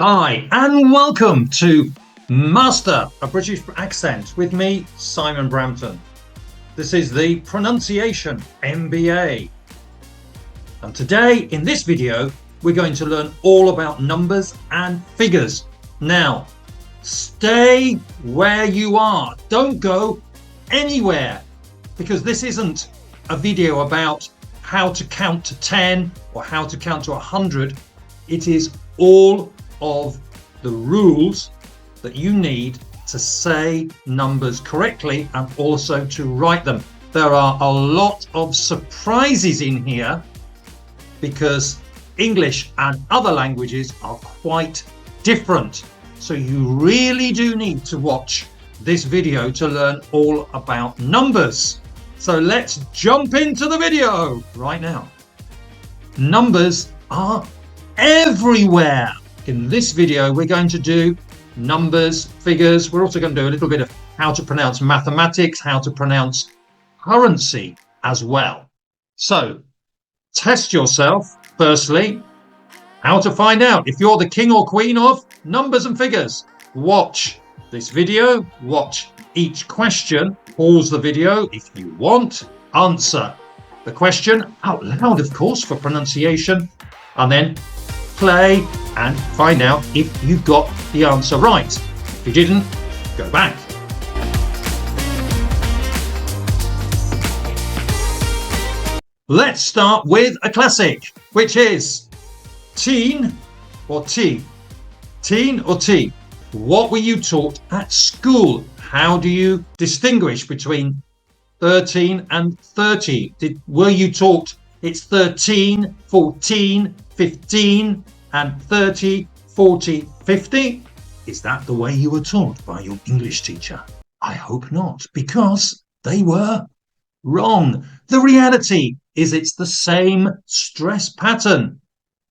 Hi, and welcome to Master a British Accent with me, Simon Brampton. This is the Pronunciation MBA. And today, in this video, we're going to learn all about numbers and figures. Now, stay where you are. Don't go anywhere, because this isn't a video about how to count to 10 or how to count to 100. It is all of the rules that you need to say numbers correctly and also to write them. There are a lot of surprises in here because English and other languages are quite different. So you really do need to watch this video to learn all about numbers. So let's jump into the video right now. Numbers are everywhere. In this video, we're going to do numbers, figures. We're also going to do a little bit of how to pronounce mathematics, how to pronounce currency as well. So test yourself. Firstly, how to find out if you're the king or queen of numbers and figures. Watch this video, watch each question, pause the video if you want, answer the question out loud, of course, for pronunciation, and then play and find out if you got the answer right. If you didn't, go back. Let's start with a classic, which is teen or tea. Teen or tea. What were you taught at school? How do you distinguish between 13 and 30? Were you taught it's 13, 14, 15 and 30, 40, 50? Is that the way you were taught by your English teacher? I hope not, because they were wrong. The reality is it's the same stress pattern.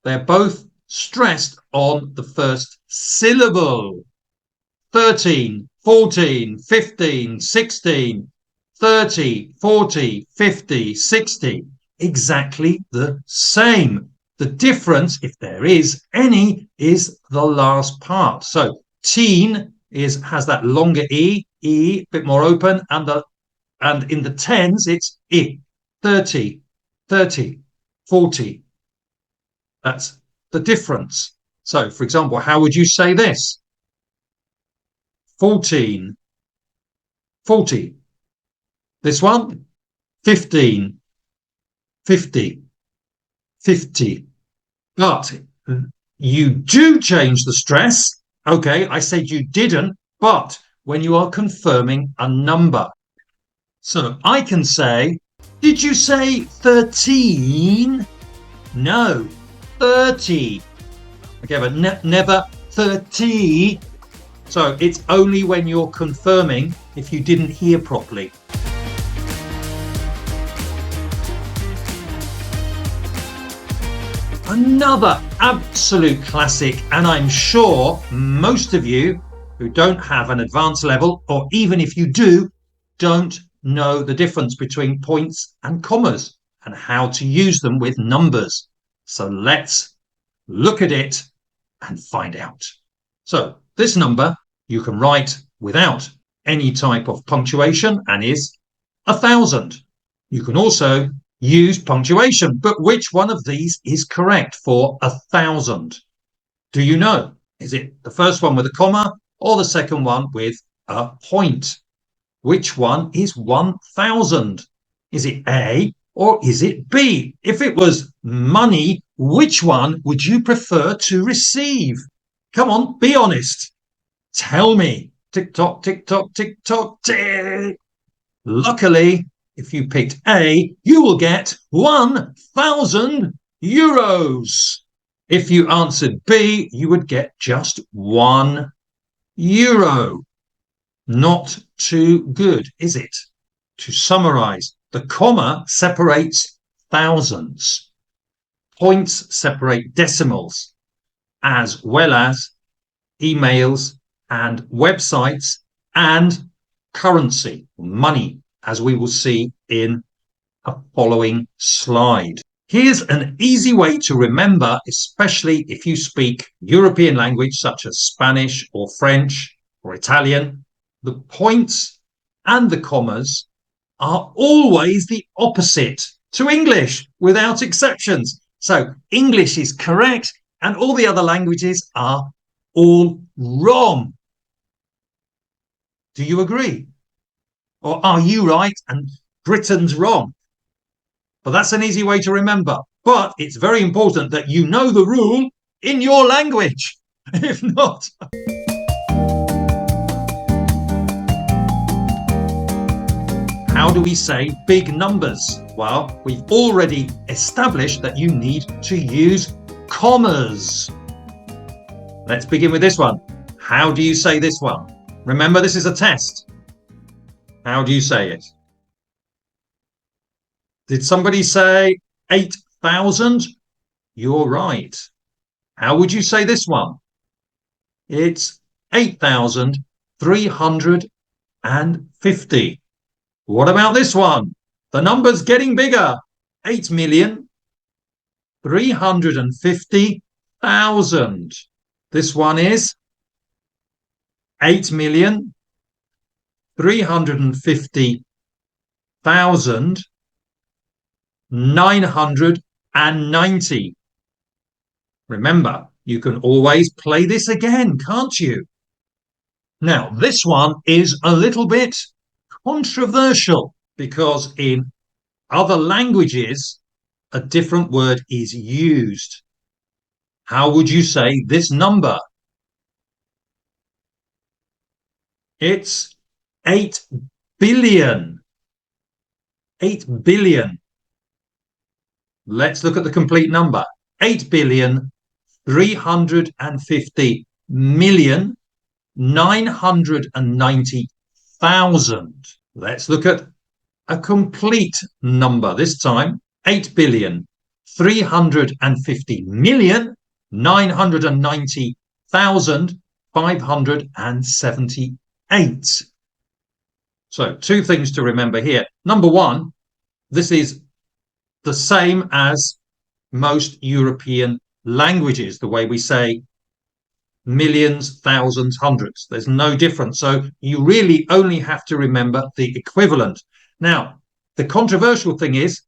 They're both stressed on the first syllable. 13, 14, 15, 16, 30, 40, 50, 60. Exactly the same. The difference, if there is any, is the last part. So teen has that longer e, a bit more open, and in the tens it's I. 30, 30, 40. That's the difference. So, for example, how would you say this? 14, 40. This one, 15, 50, 50. But you do change the stress. Okay, I said you didn't, but when you are confirming a number. So I can say, did you say 13? No, 30. Okay, but never 30. So it's only when you're confirming if you didn't hear properly. Another absolute classic, and I'm sure most of you who don't have an advanced level, or even if you do, don't know the difference between points and commas and how to use them with numbers. So let's look at it and find out. So this number you can write without any type of punctuation and is 1,000. You can also use punctuation, but which one of these is correct for 1,000? Do you know? Is it the first one with a comma or the second one with a point? Which one is 1,000? Is it A or is it B? If it was money, which one would you prefer to receive? Come on, be honest. Tell me. Tick tock, tick tock, tick tock, tick. Luckily, if you picked A, you will get 1,000 euros. If you answered B, you would get just 1 euro. Not too good, is it? To summarize, the comma separates thousands. Points separate decimals, as well as emails and websites and currency, money, as we will see in a following slide. Here's an easy way to remember, especially if you speak European language such as Spanish or French or Italian. The points and the commas are always the opposite to English, without exceptions. So English is correct and all the other languages are all wrong. Do you agree? Or are you right and Britain's wrong? But that's an easy way to remember. But it's very important that you know the rule in your language. If not, how do we say big numbers? Well, we've already established that you need to use commas. Let's begin with this one. How do you say this one? Remember, this is a test. How do you say it? Did somebody say 8,000? You're right. How would you say this one? It's 8,350. What about this one? The number's getting bigger. 8,350,000. This one is 8,350,990. Remember, you can always play this again, can't you? Now, this one is a little bit controversial because in other languages, a different word is used. How would you say this number? It's 8 billion. 8 billion. Let's look at the complete number. 8,350,990,000. Let's look at a complete number this time. 8,350,990,578. So 2 things to remember here. Number 1, this is the same as most European languages, the way we say millions, thousands, hundreds. There's no difference. So you really only have to remember the equivalent. Now, the controversial thing is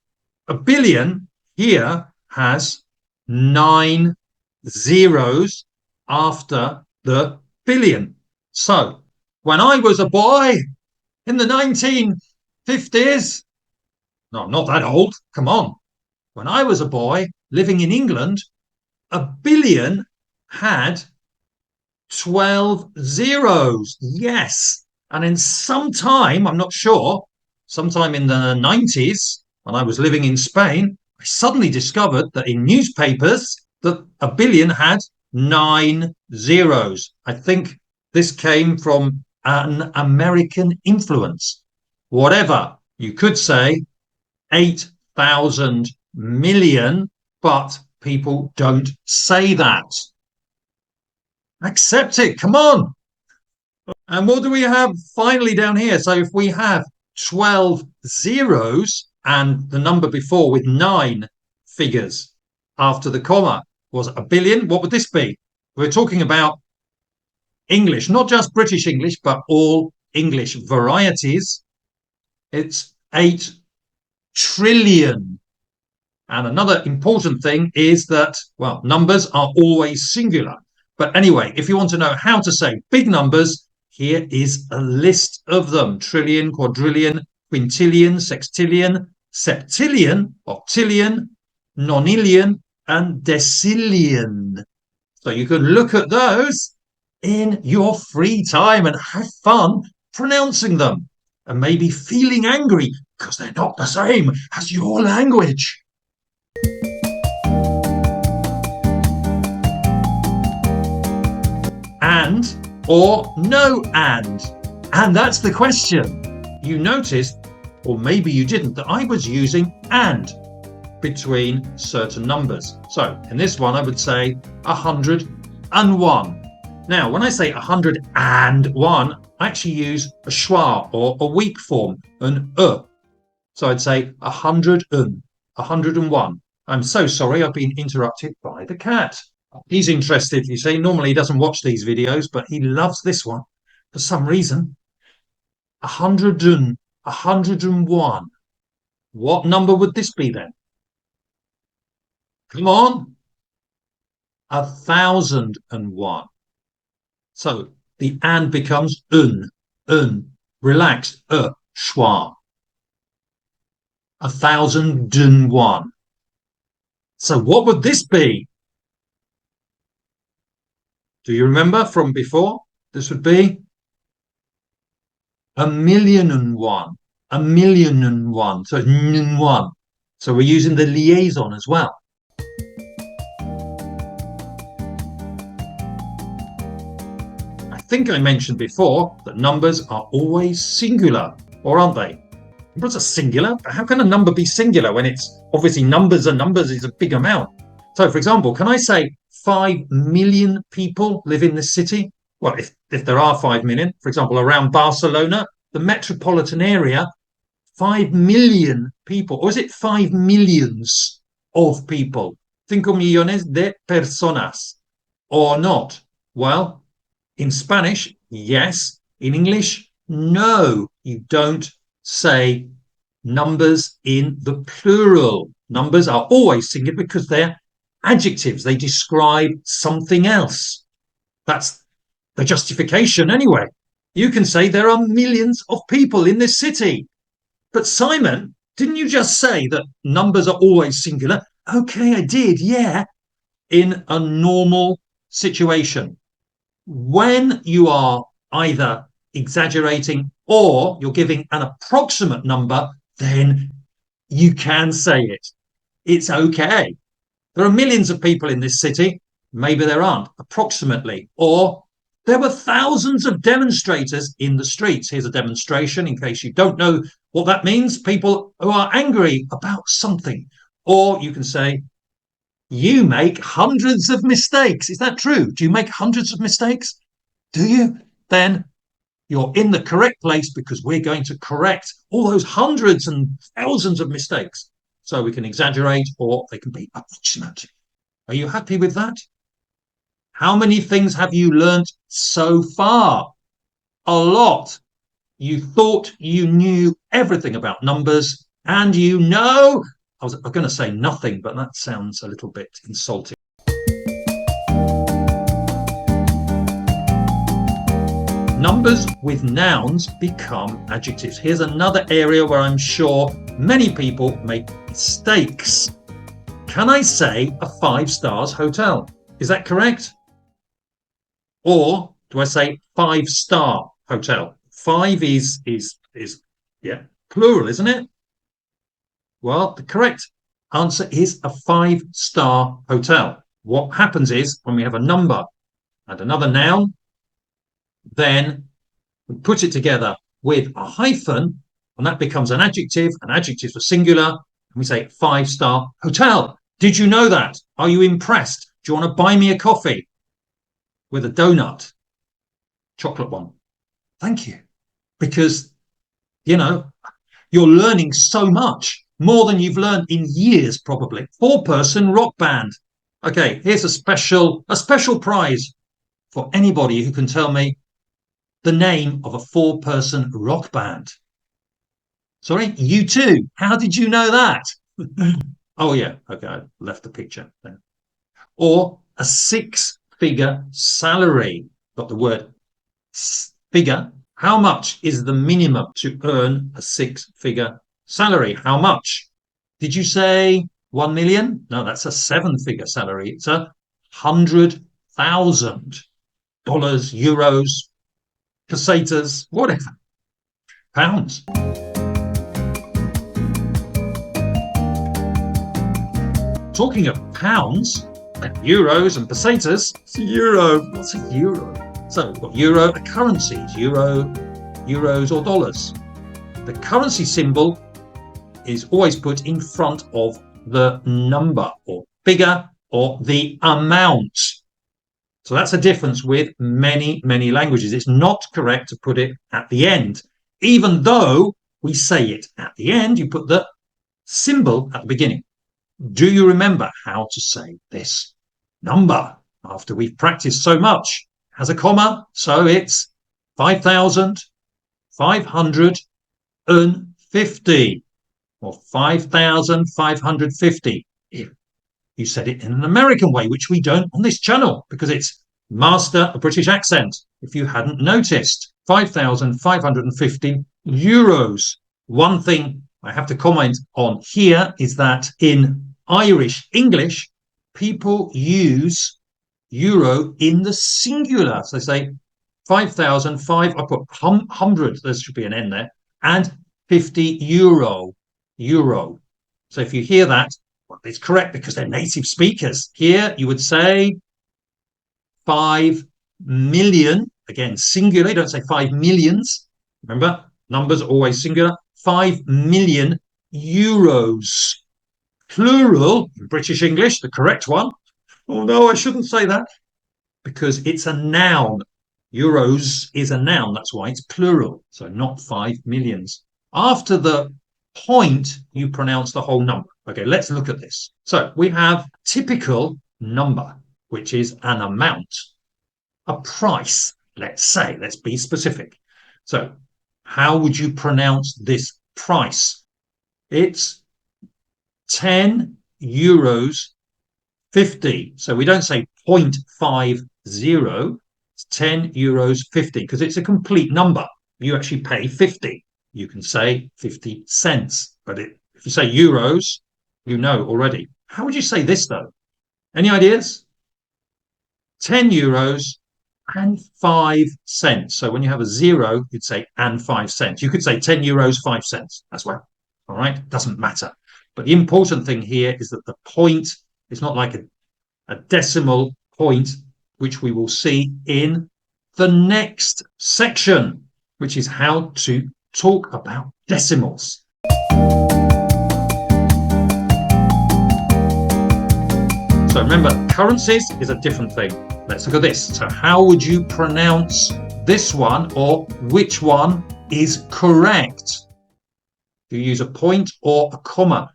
a billion here has 9 zeros after the billion. So when I was a boy in the 1950s, no, not that old, come on. When I was a boy living in England, a billion had 12 zeros. Yes. And in some time, I'm not sure, sometime in the 90s, when I was living in Spain, I suddenly discovered that in newspapers that a billion had 9 zeros. I think this came from an American influence. Whatever, you could say 8,000 million, but people don't say that. Accept it, come on. And what do we have finally down here? So if we have 12 zeros and the number before with 9 figures after the comma was a billion, what would this be? We're talking about English, not just British English, but all English varieties. It's 8 trillion. And another important thing is that, well, numbers are always singular. But anyway, if you want to know how to say big numbers, here is a list of them. Trillion, quadrillion, quintillion, sextillion, septillion, octillion, nonillion, and decillion. So you can look at those in your free time and have fun pronouncing them and maybe feeling angry because they're not the same as your language. And or no and? And that's the question. You noticed, or maybe you didn't, that I was using and between certain numbers. So in this one, I would say 101. Now, when I say 101, I actually use a schwa or a weak form, an So I'd say 101. I'm so sorry, I've been interrupted by the cat. He's interested, you see. Normally he doesn't watch these videos, but he loves this one for some reason. 101. What number would this be then? Come on. 1001. So the and becomes un. Relaxed, schwa. 1001. So what would this be? Do you remember from before? This would be 1,000,001. 1,000,001. So it's one. So we're using the liaison as well. I think I mentioned before that numbers are always singular, or aren't they? Numbers are singular, but how can a number be singular when it's obviously numbers are numbers is a big amount? So, for example, can I say 5 million people live in this city? Well, if there are 5 million, for example, around Barcelona, the metropolitan area, 5 million people, or is it 5 millions of people? 5 millones de personas, or not? Well, in Spanish, yes. In English, no. You don't say numbers in the plural. Numbers are always singular because they're adjectives. They describe something else. That's the justification anyway. You can say there are millions of people in this city. But Simon, didn't you just say that numbers are always singular? Okay, I did, yeah. In a normal situation. When you are either exaggerating or you're giving an approximate number, then you can say it. It's okay. There are millions of people in this city. Maybe there aren't, approximately. Or there were thousands of demonstrators in the streets. Here's a demonstration in case you don't know what that means. People who are angry about something. Or you can say, you make hundreds of mistakes. Is that true? Do you make hundreds of mistakes? Do you? Then you're in the correct place because we're going to correct all those hundreds and thousands of mistakes. So we can exaggerate or they can be approximate. Are you happy with that? How many things have you learned so far? A lot. You thought you knew everything about numbers and you know, I was going to say nothing, but that sounds a little bit insulting. Numbers with nouns become adjectives. Here's another area where I'm sure many people make mistakes. Can I say a 5 stars hotel? Is that correct? Or do I say 5-star hotel? 5 is plural, isn't it? Well, the correct answer is a 5-star hotel. What happens is when we have a number and another noun, then we put it together with a hyphen and that becomes an adjective. An adjective for singular. And we say 5-star hotel. Did you know that? Are you impressed? Do you want to buy me a coffee with a donut? Chocolate one. Thank you. Because, you know, you're learning so much, more than you've learned in years, probably. 4-person rock band. Okay, here's a special prize for anybody who can tell me the name of a 4-person rock band. Sorry, you too. How did you know that? Oh, yeah. Okay, I left the picture there. Or a 6-figure salary. Got the word figure. How much is the minimum to earn a 6-figure salary? How much? Did you say 1 million? No, that's a 7-figure salary. It's $100,000. Euros, pesetas, whatever. Pounds. Talking of pounds and euros and pesetas, it's a euro. What's a euro? So we've got euro, a currency is euros or dollars. The currency symbol is always put in front of the number or figure or the amount. So that's a difference with many, many languages. It's not correct to put it at the end. Even though we say it at the end, you put the symbol at the beginning. do you remember how to say this number after we've practiced so much? It has a comma, so it's 5,550 or 5,550. If you said it in an American way, which we don't on this channel because it's Master a British Accent. If you hadn't noticed, 5,550 euros. One thing I have to comment on here is that in Irish English, people use euro in the singular. So they say 5,005, I put 100, there should be an N there, and 50 euro. So if you hear that, well, it's correct because they're native speakers. Here you would say 5 million, again, singular, you don't say 5 millions. Remember, numbers are always singular. 5 million euros. Plural in British English, the correct one. Oh no, I shouldn't say that because it's a noun. Euros is a noun, that's why it's plural, so not 5 millions. After the point, you pronounce the whole number. Okay, let's look at this. So we have typical number, which is an amount, a price, let's say, let's be specific. So how would you pronounce this price? It's 10 euros 50. So we don't say 0.50, it's 10 euros 50 because it's a complete number. You actually pay 50. You can say 50 cents, but if you say euros, you know already. How would you say this though? Any ideas? 10 euros and 5 cents. So when you have a zero, you'd say and 5 cents. You could say 10 euros, 5 cents as well. All right, doesn't matter. But the important thing here is that the point is not like a decimal point, which we will see in the next section, which is how to talk about decimals. So remember, currencies is a different thing. Let's look at this. So how would you pronounce this one, or which one is correct? Do you use a point or a comma?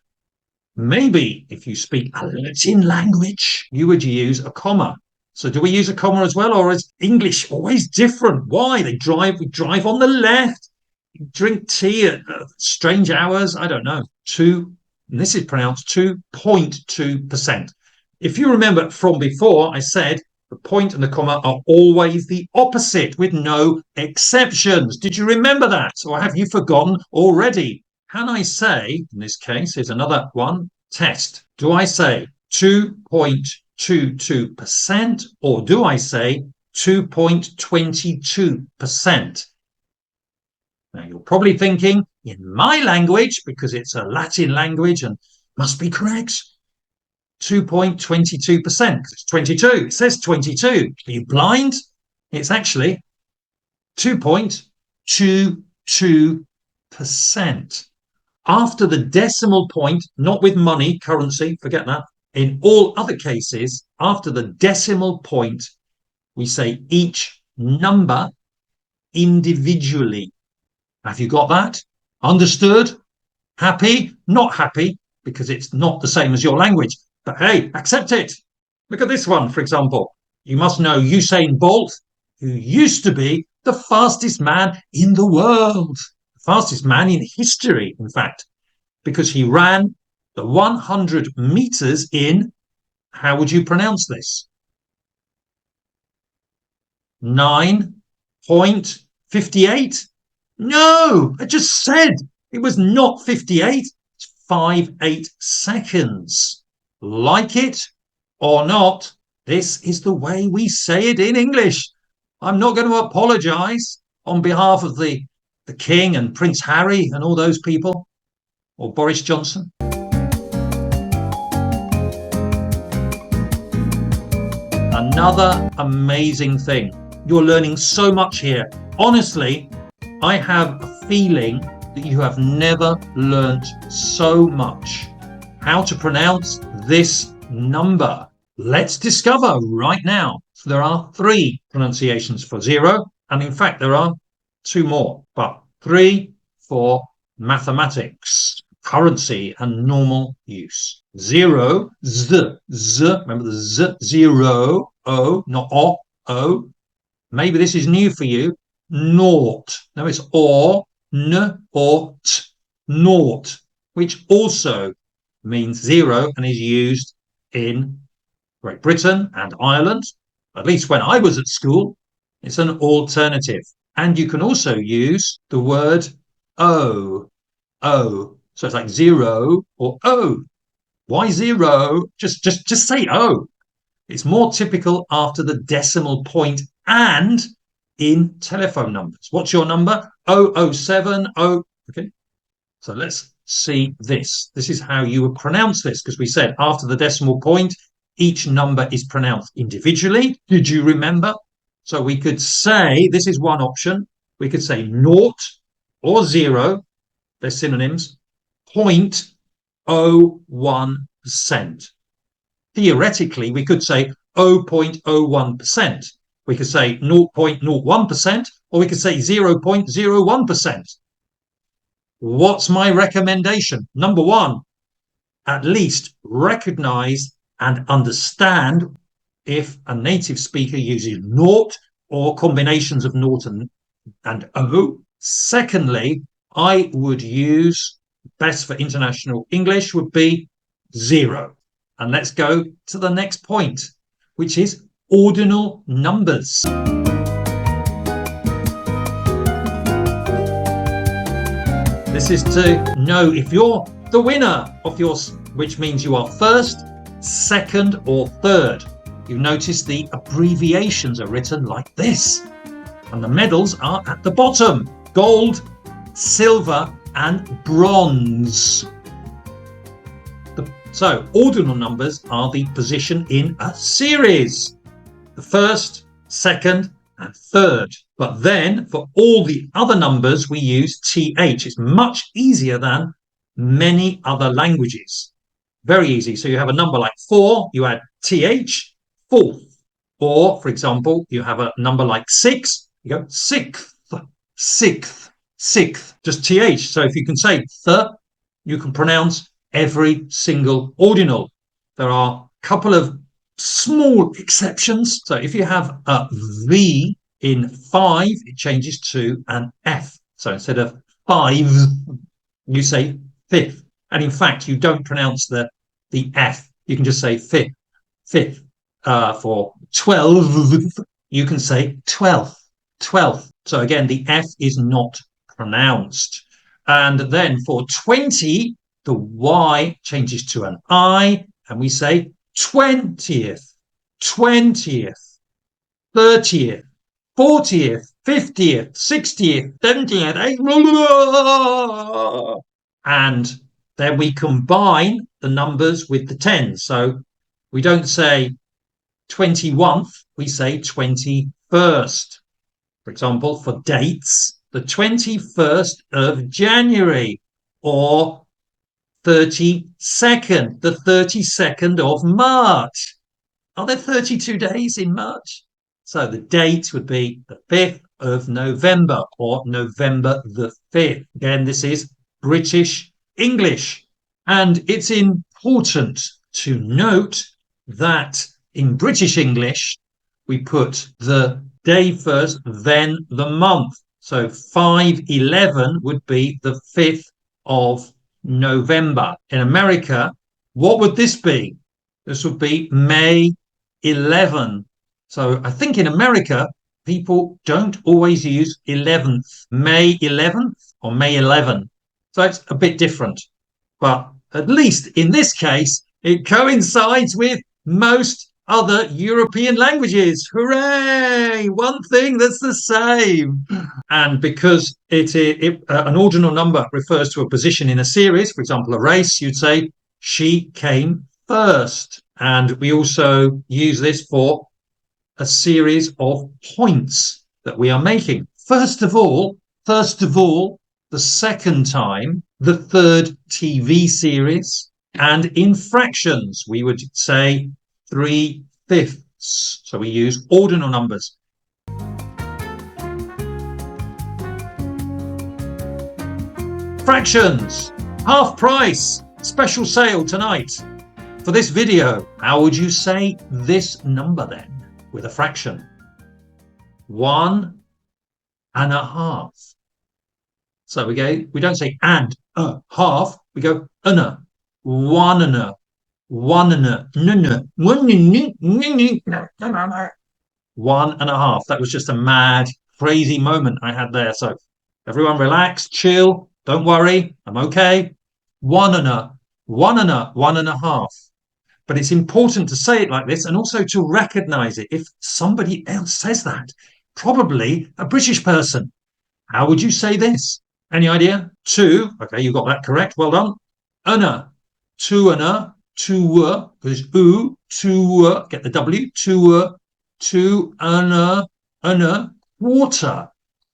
Maybe if you speak a Latin language, you would use a comma. So do we use a comma as well, or is English always different? Why? We drive on the left, drink tea at strange hours. I don't know. And this is pronounced 2.2%. If you remember from before, I said the point and the comma are always the opposite with no exceptions. Did you remember that? Or have you forgotten already? Can I say, in this case, here's another one, test. Do I say 2.22% or do I say 2.22%? Now, you're probably thinking, in my language, because it's a Latin language and must be correct, 2.22%. It's 22. It says 22. Are you blind? It's actually 2.22%. After the decimal point, not with money, currency, forget that. In all other cases, after the decimal point, we say each number individually. Have you got that? Understood? Happy? Not happy, because it's not the same as your language. But hey, accept it. Look at this one, for example. You must know Usain Bolt, who used to be the fastest man in the world. The fastest man in history, in fact, because he ran the 100 meters in, how would you pronounce this? 9.58? No, I just said it was not 58. It's 58 seconds. Like it or not, this is the way we say it in English. I'm not going to apologize on behalf of the King and Prince Harry and all those people, or Boris Johnson. Another amazing thing. You're learning so much here. Honestly, I have a feeling that you have never learnt so much. How to pronounce this number. Let's discover right now. So there are 3 pronunciations for 0, and in fact there are 2 more, but 3 for mathematics. currency and normal use. Zero, z, remember the z, zero, o, not o. Maybe this is new for you. Naught. No, it's or, n, or t, naught, which also means zero and is used in Great Britain and Ireland. At least when I was at school, it's an alternative. And you can also use the word o, o. So it's like zero or o. Why zero? Just say o. It's more typical after the decimal point and in telephone numbers. What's your number? 0070. Okay. So let's see this. This is how you would pronounce this, because we said after the decimal point, each number is pronounced individually. Did you remember? So we could say, this is one option. We could say naught or zero. They're synonyms. 0.01%. Theoretically, we could say 0.01%. We could say 0.01%, or we could say 0.01%. What's my recommendation? Number one, at least recognize and understand if a native speaker uses naught or combinations of naught and O. Secondly, I would use, best for international English would be zero. And let's go to the next point, which is ordinal numbers. This is to know if you're the winner of yours, which means you are first, second, or third. You notice the abbreviations are written like this, and the medals are at the bottom: gold, silver, and bronze. So ordinal numbers are the position in a series: the first, second, and third. But then for all the other numbers, we use TH. It's much easier than many other languages. Very easy. So you have a number like 4, you add TH, fourth. Or, for example, you have a number like 6, you go sixth, sixth, sixth, just TH. So if you can say th, you can pronounce every single ordinal. There are a couple of small exceptions. So if you have a V in 5, it changes to an F. So instead of 5, you say fifth. And in fact, you don't pronounce the F. You can just say fifth. Fifth. For 12, you can say 12th. 12th. So again, the F is not pronounced. And then for 20, the Y changes to an I, and we say 20th, 20th, 30th, 40th, 50th, 60th, 70th, 80th. And then we combine the numbers with the tens. So we don't say 21th, we say 21st. For example, for dates, the 21st of January, or 32nd, the 32nd of March. Are there 32 days in March? So the date would be the 5th of November, or November the 5th. Again, this is British English. And it's important to note that in British English, we put the day first, then the month. So 5/11 would be the 5th of November. In America, what would this be? This would be May 11. So I think in America, people don't always use 11th, May 11th or May 11. So it's a bit different. But at least in this case, it coincides with most other European languages. Hooray! One thing that's the same. And because an ordinal number refers to a position in a series, for example, a race, you'd say she came first. And we also use this for a series of points that we are making. First of all, the second time, the third TV series, and in fractions, we would say 3/5. So we use ordinal numbers. Fractions. Half price, special sale tonight. For this video, how would you say this number then with a fraction? 1.5. So we don't say and a half, we go una, 1.5, 1.5. That was just a mad, crazy moment I had there. So everyone relax, chill, don't worry, I'm okay. 1.5. But it's important to say it like this and also to recognize it if somebody else says that, probably a British person. How would you say this? Any idea? 2. Okay, you got that correct. Well done. Una, 2.5, 2, because oo, 2, get the W, 2, 2.5,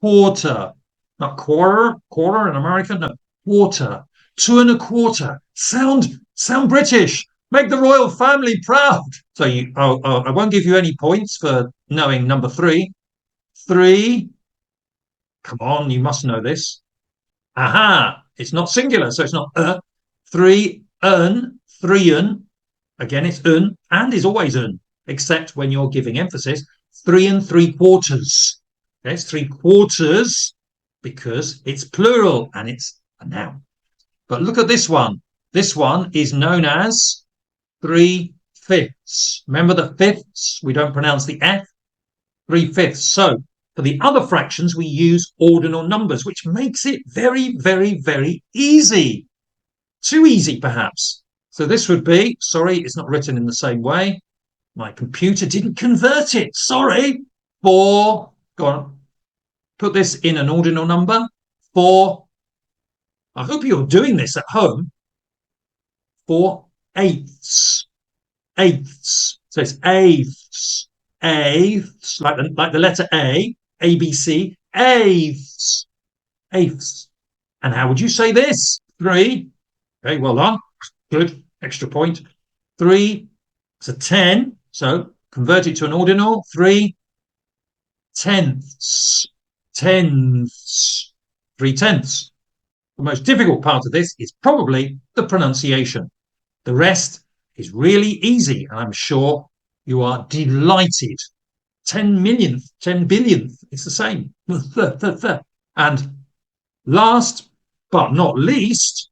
quarter, not quarter in American, no, quarter, 2.25. Sound British. Make the royal family proud. So I won't give you any points for knowing number 3. 3. Come on, you must know this. Aha! It's not singular, so it's not 3 3. Again, it's and is always except when you're giving emphasis. 3.75. Okay, it's 3/4 because it's plural and it's a noun. But look at this one. This one is known as 3/5. Remember the fifths? We don't pronounce the F. 3/5. So for the other fractions, we use ordinal numbers, which makes it very, very, very easy. Too easy, perhaps. So this would be, sorry, it's not written in the same way. My computer didn't convert it. Sorry. 4. Go on. Put this in an ordinal number. 4. I hope you're doing this at home. 4/8. Eighths. So it's eighths. Eighths, like the letter A, ABC, eighths. Eighths. And how would you say this? 3. Okay, well done. Good. Extra point. 3. It's a 10. So convert it to an ordinal. 3/10. Tenths. 3/10. The most difficult part of this is probably the pronunciation. The rest is really easy, and I'm sure you are delighted. 10 millionth, 10 billionth, it's the same. And last but not least,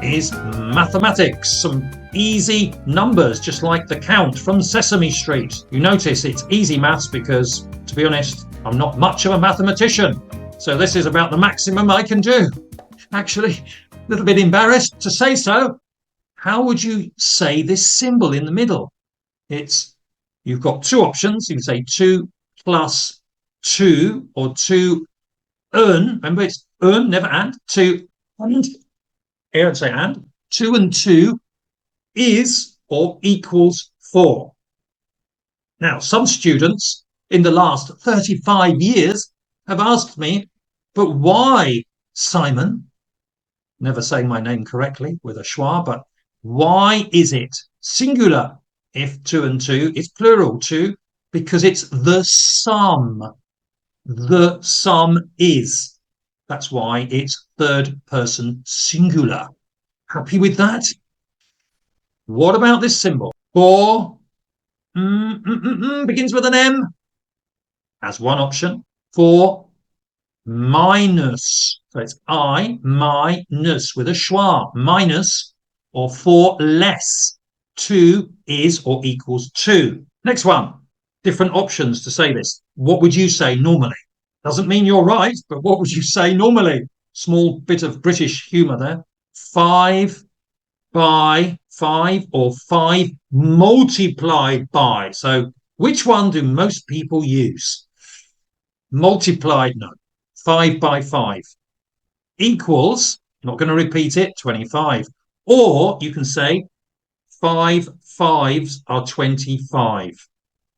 is mathematics. Some easy numbers, just like the count from Sesame Street. You notice it's easy maths because, to be honest, I'm not much of a mathematician. So this is about the maximum I can do. Actually, a little bit embarrassed to say so. How would you say this symbol in the middle? You've got 2 options. You can say 2 plus 2 or 2 remember it's never and. 2 and. Here I'd say and. 2 and 2 is or equals 4. Now, some students in the last 35 years have asked me, but why, Simon? Never saying my name correctly with a schwa, but why is it singular if 2 and 2 is plural? 2, because it's the sum. The sum is. That's why it's third person singular. Happy with that? What about this symbol? 4 begins with an M. As one option. 4 minus. So it's I minus with a schwa. Minus or 4 less. 2 is or equals 2. Next one. Different options to say this. What would you say normally? Doesn't mean you're right, but what would you say normally? Small bit of British humour there. 5 by 5 or 5 multiplied by. So which one do most people use? Multiplied, no. 5 by 5 equals, not going to repeat it, 25. Or you can say 5 5s are 25.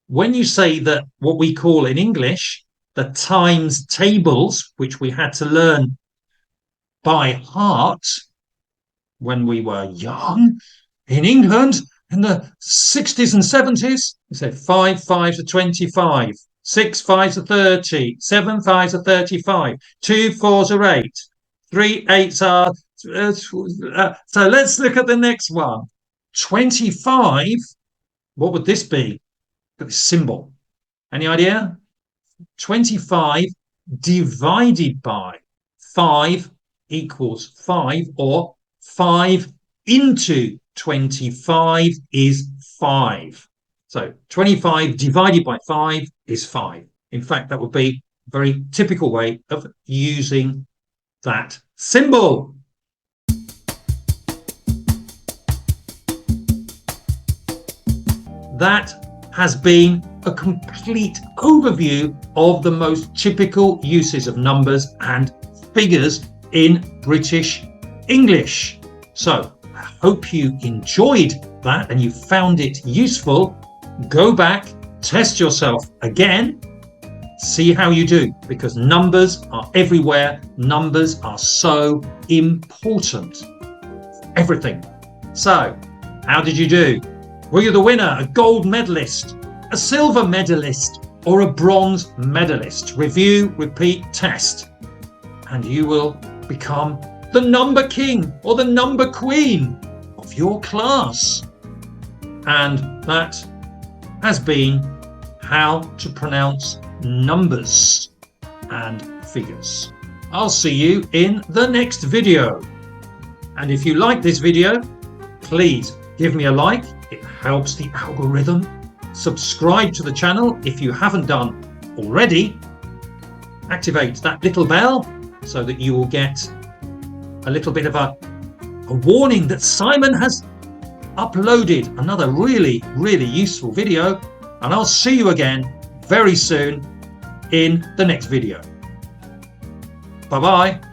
When you say that, what we call in English the times tables, which we had to learn by heart when we were young in England in the 60s and 70s, we said 5 5s are 25. 6 5s are 30, 7 5s are 35, 2 4s are 8, 3 8s are... so let's look at the next one. 25, what would this be? Look at this symbol. Any idea? 25 divided by 5 equals 5, or 5 into 25 is 5. So 25 divided by 5 is 5. In fact, that would be a very typical way of using that symbol. That has been a complete overview of the most typical uses of numbers and figures in British English. So I hope you enjoyed that and you found it useful. Go back, test yourself again, see how you do, because numbers are everywhere. Numbers are so important. Everything. So, how did you do? Were you the winner, a gold medalist, a silver medalist, or a bronze medalist? Review, repeat, test. And you will become the number king or the number queen of your class. And that has been how to pronounce numbers and figures. I'll see you in the next video. And if you like this video, please give me a like. It helps the algorithm. Subscribe to the channel if you haven't done already. Activate that little bell so that you will get a little bit of a warning that Simon has uploaded another really useful video, and I'll see you again very soon in the next video. Bye bye.